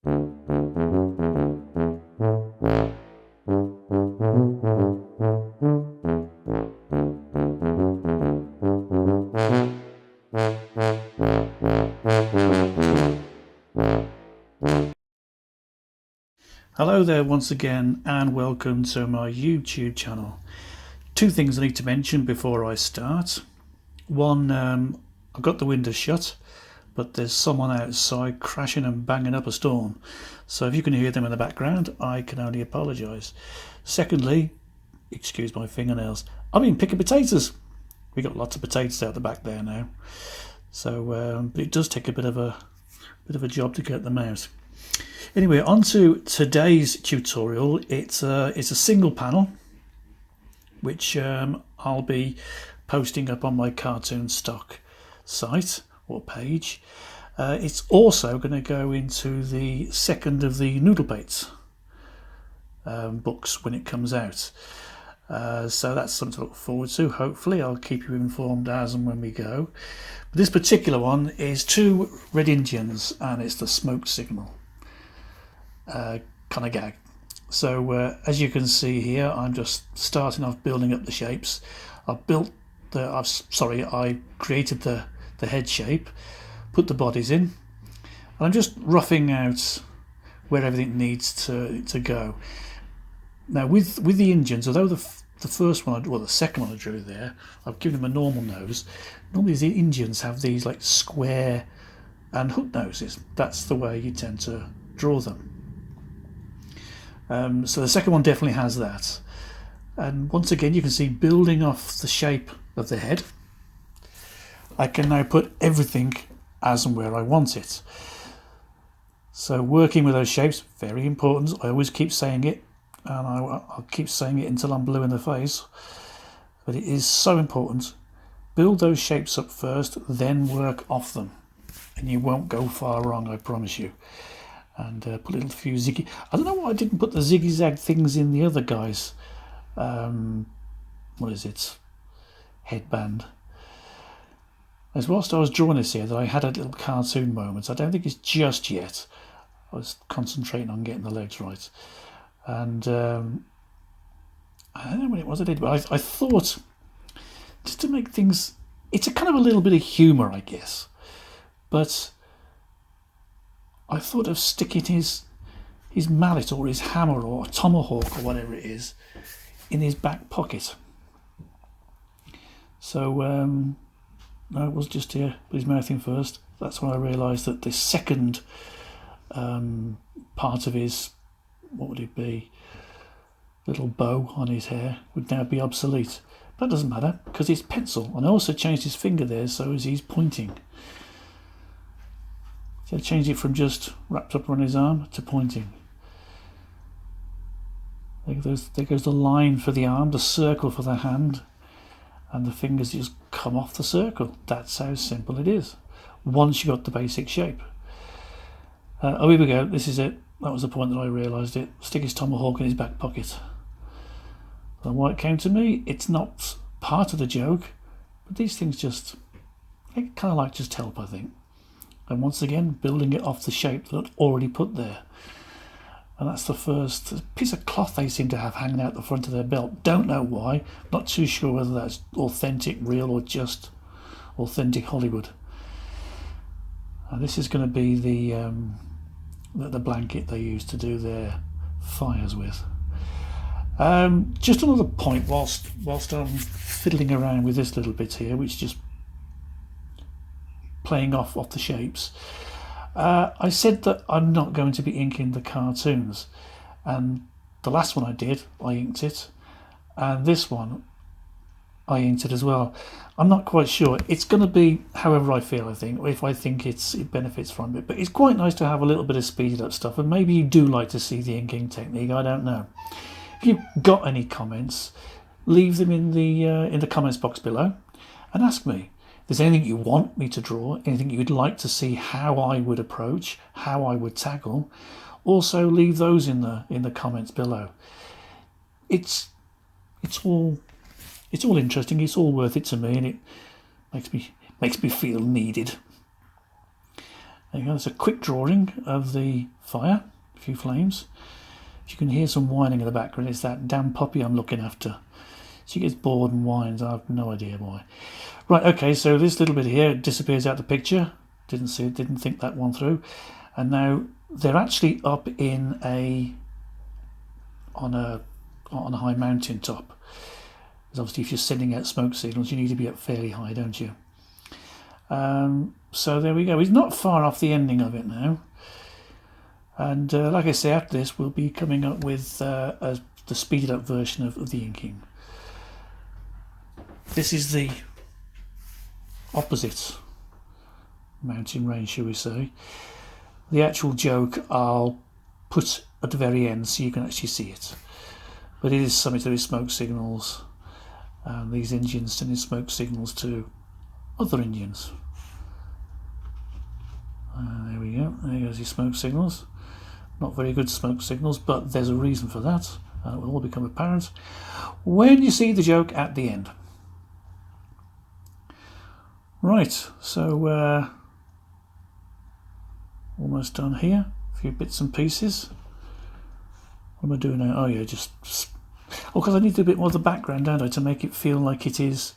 Hello there once again and welcome to my YouTube channel. Two things I need to mention before I start. One, I've got the windows shut, but there's someone outside crashing and banging up a storm. So if you can hear them in the background, I can only apologise. Secondly, excuse my fingernails, I've been picking potatoes. We got lots of potatoes out the back there now. So but it does take a bit of a job to get them out. Anyway, on to today's tutorial. It's a single panel, which I'll be posting up on my Cartoon Stock site or page. It's also going to go into the second of the Noodlebates books when it comes out. So that's something to look forward to. Hopefully I'll keep you informed as and when we go. But this particular one is two red Indians, and it's the smoke signal kind of gag. So as you can see here, I'm just starting off building up the shapes. I created the head shape, put the bodies in, and I'm just roughing out where everything needs to go. Now with the Indians, although the first one, the second one I drew there, I've given them a normal nose. Normally the Indians have these like square and hook noses. That's the way you tend to draw them. So the second one definitely has that. And once again, you can see building off the shape of the head, I can now put everything as and where I want it. So working with those shapes, very important. I always keep saying it, and I'll keep saying it until I'm blue in the face. But it is so important. Build those shapes up first, then work off them. And you won't go far wrong, I promise you. And put a little few ziggy. I don't know why I didn't put the ziggy zag things in the other guys. What is it? Headband. As whilst I was drawing this here, that I had a little cartoon moment. I don't think it's just yet. I was concentrating on getting the legs right. And I don't know what it was I did, but I thought, just to make things, it's a kind of a little bit of humour, I guess. But I thought of sticking his mallet or his hammer or tomahawk or whatever it is in his back pocket. So no, it was just here, put his mouth in first. That's when I realised that the second part of his, what would it be, little bow on his hair would now be obsolete. That doesn't matter because it's pencil, and I also changed his finger there so as he's pointing. So I changed it from just wrapped up around his arm to pointing. There goes the line for the arm, the circle for the hand, and the fingers just come off the circle. That's how simple it is, once you got the basic shape. Oh, here we go. This is it. That was the point that I realised it. Stick his tomahawk in his back pocket. And why it came to me, it's not part of the joke, but these things they kind of like just help, I think. And once again, building it off the shape that I'd already put there. And that's the first piece of cloth they seem to have hanging out the front of their belt. Don't know why. Not too sure whether that's authentic, real, or just authentic Hollywood. And this is going to be the blanket they use to do their fires with. Just another point whilst I'm fiddling around with this little bit here, which is just playing off the shapes. I said that I'm not going to be inking the cartoons, and the last one I did, I inked it, and this one I inked it as well. I'm not quite sure. It's going to be however I feel, I think, or if I think it benefits from it. But it's quite nice to have a little bit of speeded up stuff, and maybe you do like to see the inking technique. I don't know. If you've got any comments, leave them in the comments box below, and ask me. If there's anything you want me to draw, anything you'd like to see how I would approach, how I would tackle, also leave those in the comments below. It's all interesting. It's all worth it to me, and it makes me feel needed. There you go, it's a quick drawing of the fire, a few flames. You can hear some whining in the background. It's that damn puppy I'm looking after. She gets bored and whines. I have no idea why. Right, okay, so this little bit here disappears out the picture. Didn't see it, didn't think that one through. And now they're actually up in on a high mountain top. Because obviously if you're sending out smoke signals, you need to be up fairly high, don't you? So there we go. He's not far off the ending of it now. And like I say, after this, we'll be coming up with the speeded up version of the inking. This is the opposite mountain range, shall we say. The actual joke I'll put at the very end so you can actually see it. But it is something to do with smoke signals. These Indians sending smoke signals to other Indians. There we go. There goes your smoke signals. Not very good smoke signals, but there's a reason for that. It will all become apparent when you see the joke at the end. Right, so almost done here. A few bits and pieces. What am I doing now? Oh yeah, because I need to do a bit more of the background, don't I, to make it feel like it is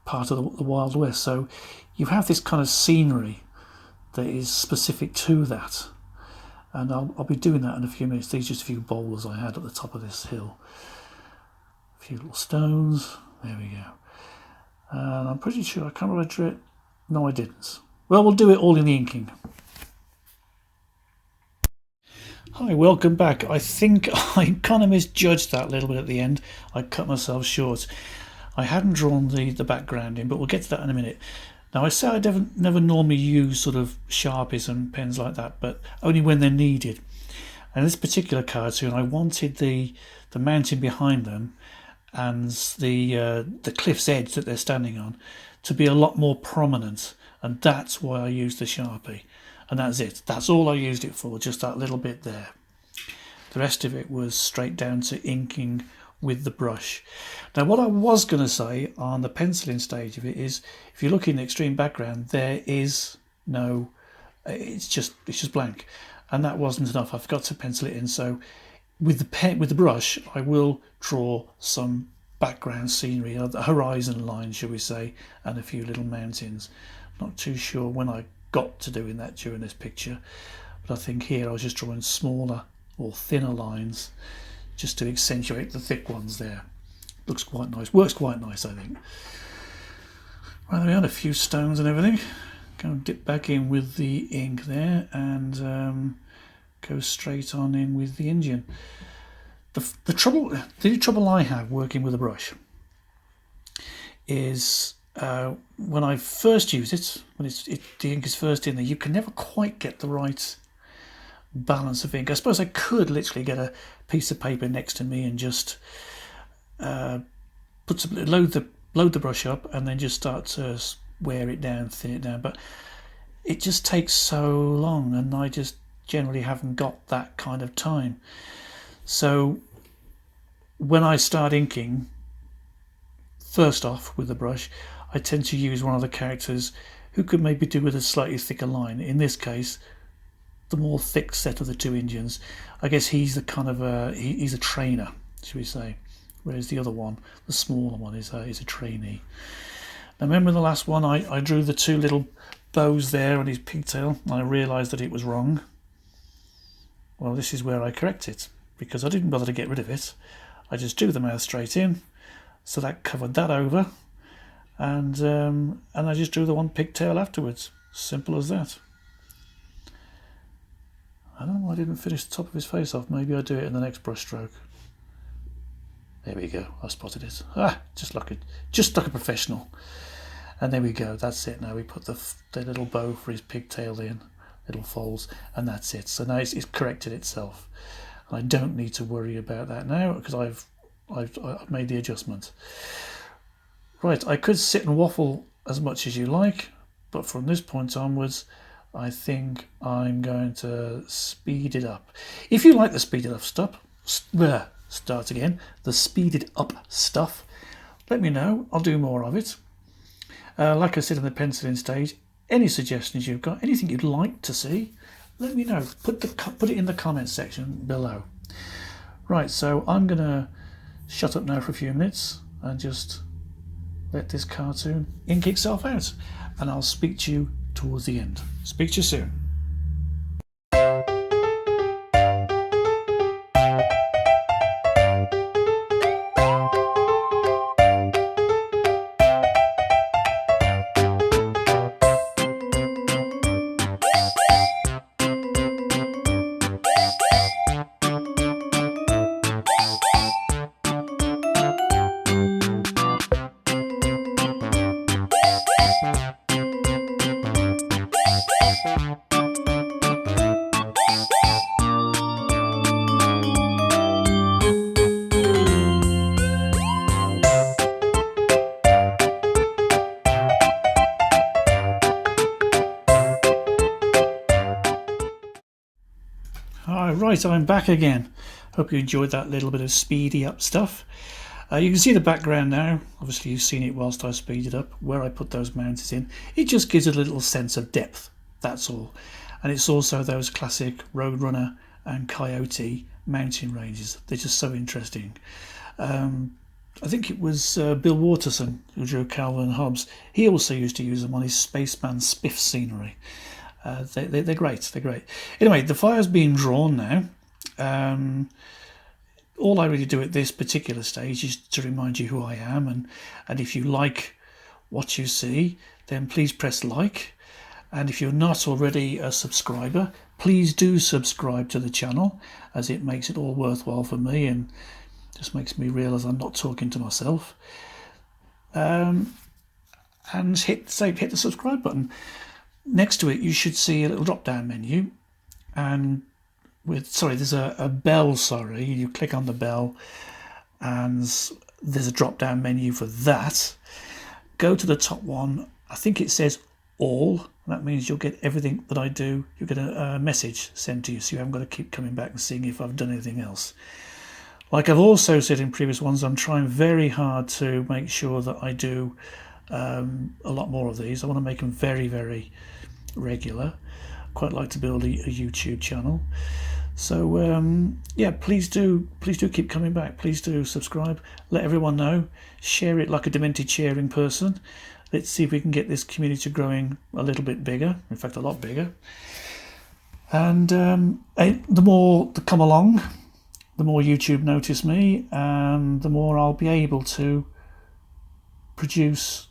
part of the Wild West. So you have this kind of scenery that is specific to that. And I'll be doing that in a few minutes. These are just a few boulders I had at the top of this hill. A few little stones. There we go. And I'm pretty sure, I can't remember if I drew it. No, I didn't. Well, we'll do it all in the inking. Hi, welcome back. I think I kind of misjudged that a little bit at the end. I cut myself short. I hadn't drawn the background in, but we'll get to that in a minute. Now, I say I never normally use sort of Sharpies and pens like that, but only when they're needed. And this particular cartoon, I wanted the mountain behind them and the cliff's edge that they're standing on to be a lot more prominent, and that's why I used the Sharpie. And that's it. That's all I used it for, just that little bit there. The rest of it was straight down to inking with the brush. Now, what I was going to say on the penciling stage of it is, if you look in the extreme background, there is no, it's just blank, and that wasn't enough. I forgot to pencil it in. So with the brush, I will draw some background scenery, the horizon line, shall we say, and a few little mountains. Not too sure when I got to doing that during this picture, but I think here I was just drawing smaller or thinner lines just to accentuate the thick ones there. Looks quite nice, works quite nice, I think. Right, we had a few stones and everything. Go and dip back in with the ink there and go straight on in with the Indian. The trouble I have working with a brush is when I first use it, when the ink is first in there, you can never quite get the right balance of ink. I suppose I could literally get a piece of paper next to me and just load the brush up and then just start to wear it down, thin it down, but it just takes so long, and I just generally haven't got that kind of time. So when I start inking, first off with the brush, I tend to use one of the characters who could maybe do with a slightly thicker line. In this case, the more thick set of the two Indians. I guess he's the kind of he's a trainer, should we say, whereas the other one, the smaller one, is a trainee. Now, remember the last one, I drew the two little bows there on his pigtail, and I realised that it was wrong. Well, this is where I correct it, because I didn't bother to get rid of it. I just drew the mouth straight in, so that covered that over, and I just drew the one pigtail afterwards. Simple as that. I don't know why I didn't finish the top of his face off. Maybe I'll do it in the next brush stroke. There we go. I spotted it. Just like a professional. And there we go. That's it. Now we put the little bow for his pigtail in, little folds, and that's it. So now it's corrected itself. And I don't need to worry about that now because I've made the adjustment. Right. I could sit and waffle as much as you like, but from this point onwards, I think I'm going to speed it up. If you like the speeded up stuff, start again. The speeded up stuff, let me know. I'll do more of it. Like I said in the penciling stage, any suggestions you've got, anything you'd like to see, let me know. Put it in the comments section below. Right, so I'm gonna shut up now for a few minutes and just let this cartoon ink itself out, and I'll speak to you towards the end. Speak to you soon. Right, I'm back again. Hope you enjoyed that little bit of speedy up stuff. You can see the background now. Obviously you've seen it whilst I speeded up, where I put those mountains in. It just gives it a little sense of depth, that's all. And it's also those classic Roadrunner and Coyote mountain ranges. They're just so interesting. I think it was Bill Waterson who drew Calvin and Hobbes. He also used to use them on his Spaceman Spiff scenery. They're great. They're great. Anyway, the fire's being drawn now. All I really do at this particular stage is to remind you who I am, and if you like what you see, then please press like. And if you're not already a subscriber, please do subscribe to the channel, as it makes it all worthwhile for me and just makes me realise I'm not talking to myself. And hit the subscribe button. Next to it, you should see a little drop-down menu, and there's a bell. You click on the bell, and there's a drop-down menu for that. Go to the top one. I think it says all. That means you'll get everything that I do. You'll get a message sent to you, so you haven't got to keep coming back and seeing if I've done anything else. Like I've also said in previous ones, I'm trying very hard to make sure that I do a lot more of these. I want to make them very, very regular. Quite like to build a YouTube channel. So yeah, please do keep coming back. Please do subscribe. Let everyone know. Share it like a demented sharing person. Let's see if we can get this community growing a little bit bigger. In fact, a lot bigger. And the more that come along, the more YouTube notice me, and the more I'll be able to produce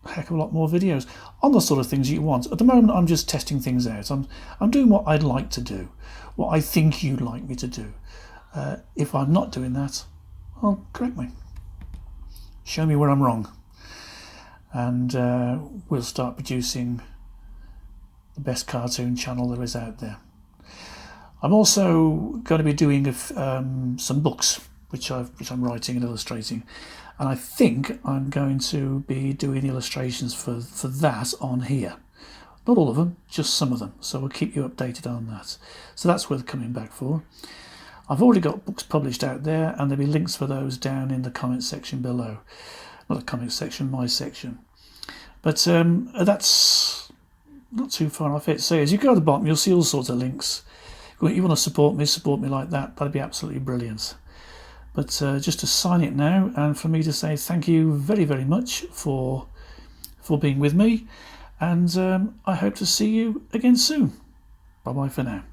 a heck of a lot more videos on the sort of things you want. At the moment, I'm just testing things out. I'm doing what I'd like to do, what I think you'd like me to do. If I'm not doing that, well, correct me. Show me where I'm wrong. And we'll start producing the best cartoon channel there is out there. I'm also going to be doing some books, which I'm writing and illustrating. And I think I'm going to be doing illustrations for that on here. Not all of them, just some of them. So we'll keep you updated on that. So that's worth coming back for. I've already got books published out there, and there'll be links for those down in the comment section below. Not the comment section, my section. But that's not too far off it. So as you go to the bottom, you'll see all sorts of links. If you want to support me like that. That'd be absolutely brilliant. But just to sign it now, and for me to say thank you very, very much for being with me, and I hope to see you again soon. Bye bye for now.